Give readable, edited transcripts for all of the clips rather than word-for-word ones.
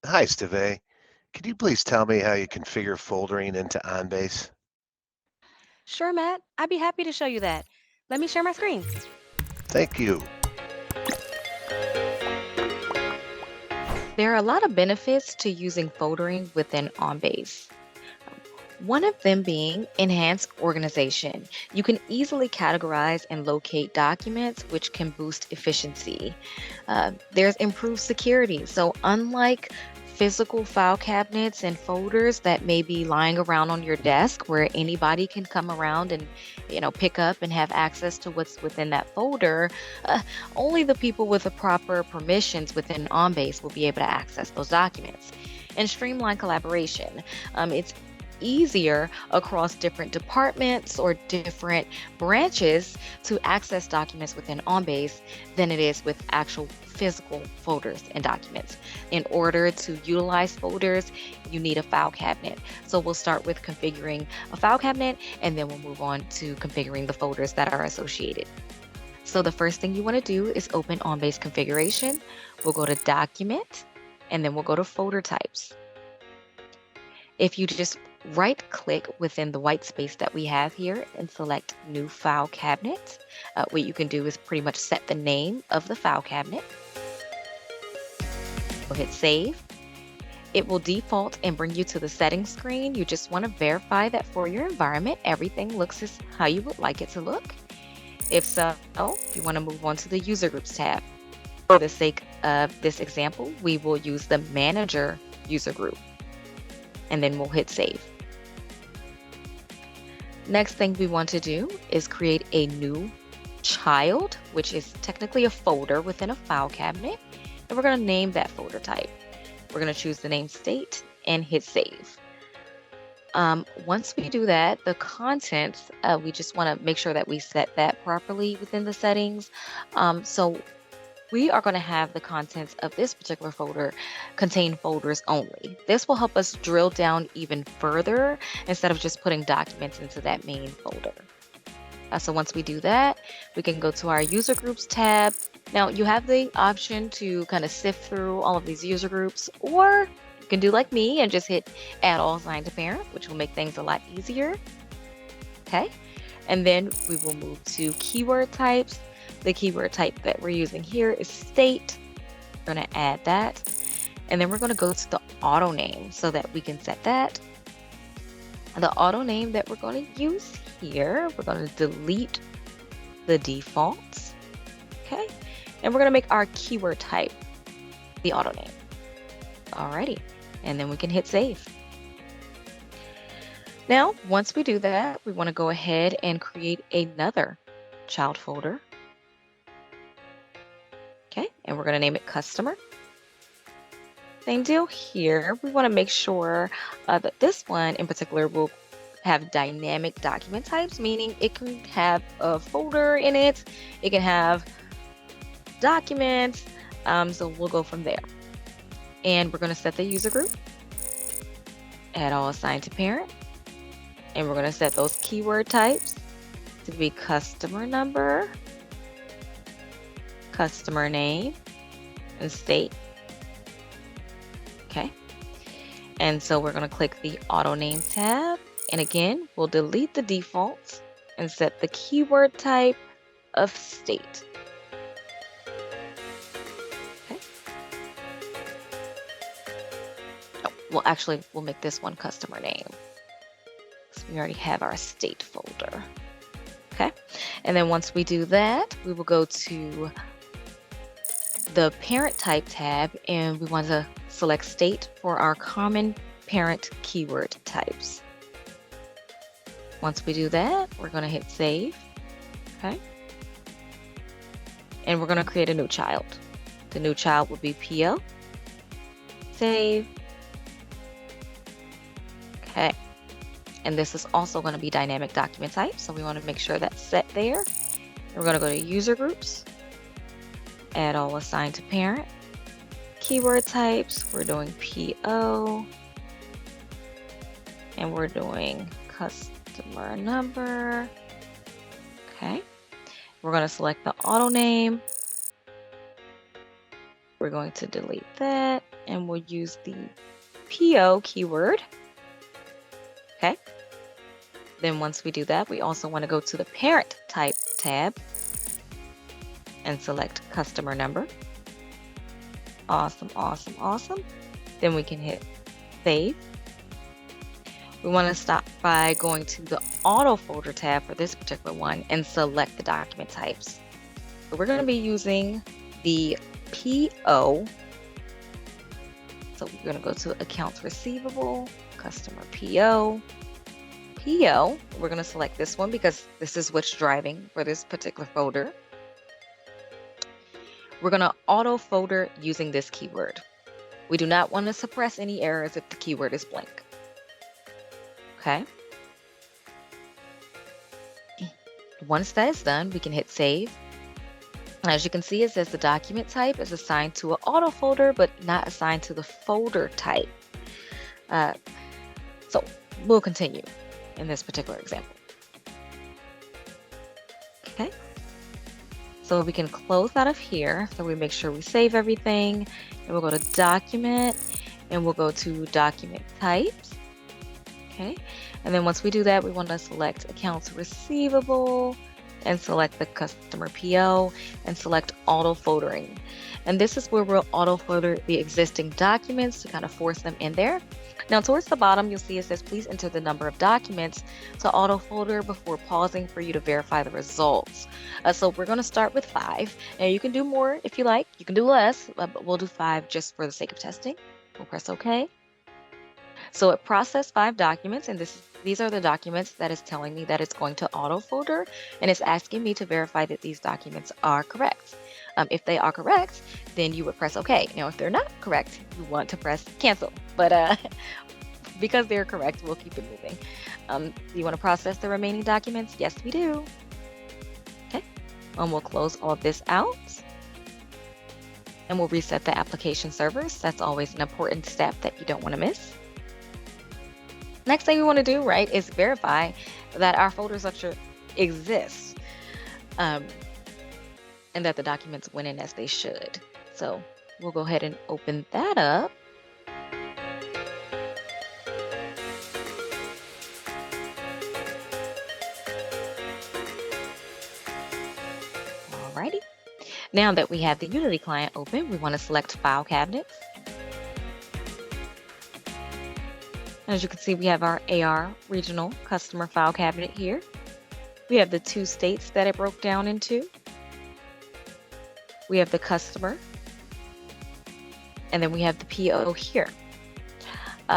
Hi, Steve. Could you please tell me how you configure foldering into OnBase? Sure, Matt. I'd be happy to show you that. Let me share my screen. Thank you. There are a lot of benefits to using foldering within OnBase. One of them being enhanced organization. You can easily categorize and locate documents, which can boost efficiency. There's improved security. So, unlike physical file cabinets and folders that may be lying around on your desk where anybody can come around and pick up and have access to what's within that folder, uh, only the people with the proper permissions within OnBase will be able to access those documents. And streamline collaboration. It's easier across different departments or different branches to access documents within OnBase than it is with actual physical folders and documents. In order to utilize folders, you need a file cabinet. So we'll start with configuring a file cabinet and then we'll move on to configuring the folders that are associated. So the first thing you want to do is open OnBase configuration. We'll go to document and then we'll go to folder types. If you just right click within the white space that we have here and select new file cabinet, what you can do is pretty much set the name of the file cabinet. We'll hit save. It will default and bring you to the settings screen. You just want to verify that for your environment, everything looks as how you would like it to look. If so, you want to move on to the user groups tab. For the sake of this example, we will use the manager user group and then we'll hit save. Next thing we want to do is create a new child, which is technically a folder within a file cabinet. And we're going to name that folder type. We're going to choose the name state and hit save. Once we do that, the contents, we just want to make sure that we set that properly within the settings. So we are going to have the contents of this particular folder contain folders only. This will help us drill down even further instead of just putting documents into that main folder. So once we do that, we can go to our user groups tab. Now you have the option to kind of sift through all of these user groups, or you can do like me and just hit add all assigned to parent, which will make things a lot easier. Okay. And then we will move to keyword types. The keyword type that we're using here is state. We're going to add that. And then we're going to go to the auto name so that we can set that. The auto name that we're going to use here, we're going to delete the defaults. Okay. And we're going to make our keyword type the auto name. Alrighty. And then we can hit save. Now, once we do that, we want to go ahead and create another child folder. Okay, and we're going to name it customer. Same deal here. We want to make sure that this one in particular will have dynamic document types, meaning it can have a folder in it. It can have documents. So we'll go from there. And we're going to set the user group. Add all assigned to parent. And we're going to set those keyword types to be customer number, customer name, and state. Okay. And so we're going to click the auto name tab. And again, we'll delete the defaults and set the keyword type of state. Okay. Oh, well, actually, we'll make this one customer name. So we already have our state folder. Okay. And then once we do that, we will go to the parent type tab and we want to select state for our common parent keyword types. Once we do that, we're going to hit save. Okay. And we're going to create a new child. The new child will be PO. Save. Okay. And this is also going to be dynamic document type. So we want to make sure that's set there. We're going to go to user groups. Add all assigned to parent. Keyword types, we're doing PO. And we're doing customer number. Okay. We're going to select the auto name. We're going to delete that. and we'll use the PO keyword. Okay. Then once we do that, we also want to go to the parent type tab and select customer number. Awesome, awesome, awesome. Then we can hit save. We want to stop by going to the auto folder tab for this particular one and select the document types. So we're going to be using the PO. So we're going to go to accounts receivable, customer PO. PO, we're going to select this one because this is what's driving for this particular folder. We're going to auto folder using this keyword. We do not want to suppress any errors if the keyword is blank. Okay. Once that is done, we can hit save. As you can see, it says the document type is assigned to an auto folder, but not assigned to the folder type. So we'll continue in this particular example. Okay. So we can close out of here. So we make sure we save everything, and we'll go to document, and we'll go to document types. Okay. And then once we do that, we want to select accounts receivable and select the customer PO and select auto foldering. And this is where we'll auto folder the existing documents to kind of force them in there. Now towards the bottom, you'll see it says, please enter the number of documents to auto folder before pausing for you to verify the results. So we're going to start with 5. And you can do more if you like. You can do less, but we'll do 5 just for the sake of testing. We'll press OK. So it processed 5 documents, and these are the documents that is telling me that it's going to auto folder, and it's asking me to verify that these documents are correct. If they are correct, then you would press OK. Now, if they're not correct, you want to press cancel. But because they're correct, we'll keep it moving. Do you want to process the remaining documents? Yes, we do. Okay, and we'll close all of this out. And we'll reset the application servers. That's always an important step that you don't want to miss. Next thing we want to do, right, is verify that our folder structure exists and that the documents went in as they should. So we'll go ahead and open that up. Alrighty. Now that we have the Unity client open, we want to select File Cabinets. As you can see, we have our AR regional customer file cabinet here. We have the 2 states that it broke down into. We have the customer. And then we have the PO here.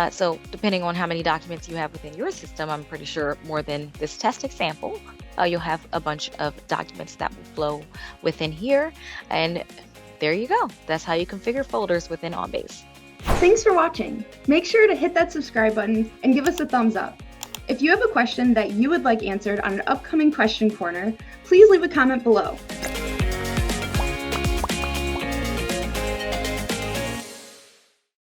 So depending on how many documents you have within your system, I'm pretty sure more than this test example, you'll have a bunch of documents that will flow within here. And there you go. That's how you configure folders within OnBase. Thanks for watching. Make sure to hit that subscribe button and give us a thumbs up. If you have a question that you would like answered on an upcoming question corner, please leave a comment below.